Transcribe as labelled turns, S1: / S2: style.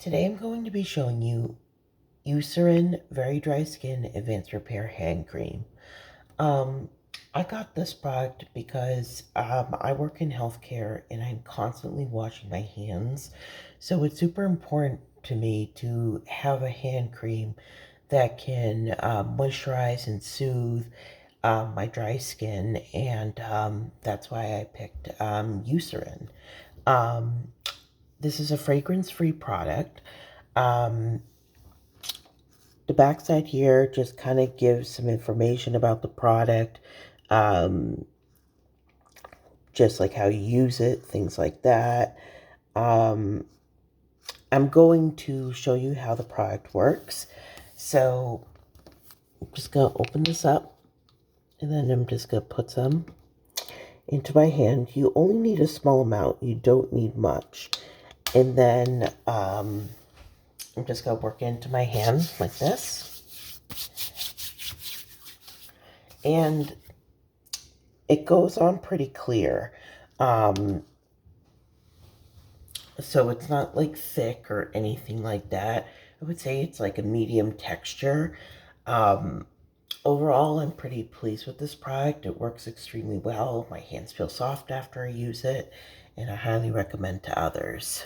S1: Today I'm going to be showing you Eucerin Very Dry Skin Advanced Repair Hand Cream. Um, I got this product because I work in healthcare and I'm constantly washing my hands. So it's super important to me to have a hand cream that can moisturize and soothe my dry skin, and that's why I picked Eucerin. Um, this is a fragrance-free product. Um, the backside here just kind of gives some information about the product, um, just like how you use it, things like that. Um, I'm going to show you how the product works. So I'm just going to open this up, and then I'm just going to put some into my hand. You only need a small amount. You don't need much. And then I'm just going to work into my hand like this. And it goes on pretty clear. So it's not like thick or anything like that. I would say it's like a medium texture. Um, Overall, I'm pretty pleased with this product. It works extremely well. My hands feel soft after I use it, and I highly recommend to others.